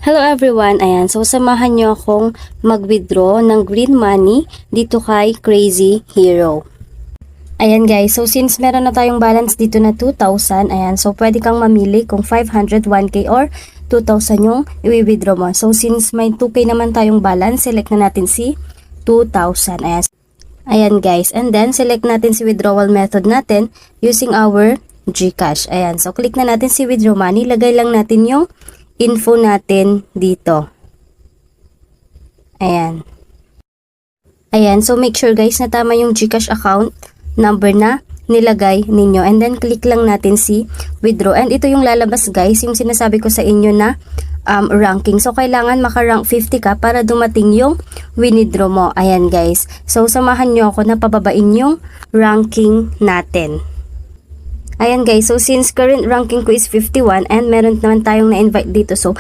Hello everyone, ayan, so samahan nyo akong mag-withdraw ng green money dito kay Crazy Hero. Ayan guys, so since meron na tayong balance dito na 2,000, ayan, so pwede kang mamili kung 500, 1K or 2,000 yung i-withdraw mo. So since may 2K naman tayong balance, select na natin si 2,000. Ayan guys, and then select natin si withdrawal method natin using our GCash. Ayan, so click na natin si withdraw money, lagay lang natin yung info natin dito. Ayan. Ayan, so make sure guys na tama yung GCash account number na nilagay ninyo. And then click lang natin si withdraw. And ito yung lalabas guys, yung sinasabi ko sa inyo na ranking. So kailangan maka-rank 50 ka para dumating yung withdraw mo. Ayan guys. So samahan nyo ako na pababain yung ranking natin. Ayan guys, so since current ranking ko is 51 and meron naman tayong na-invite dito, so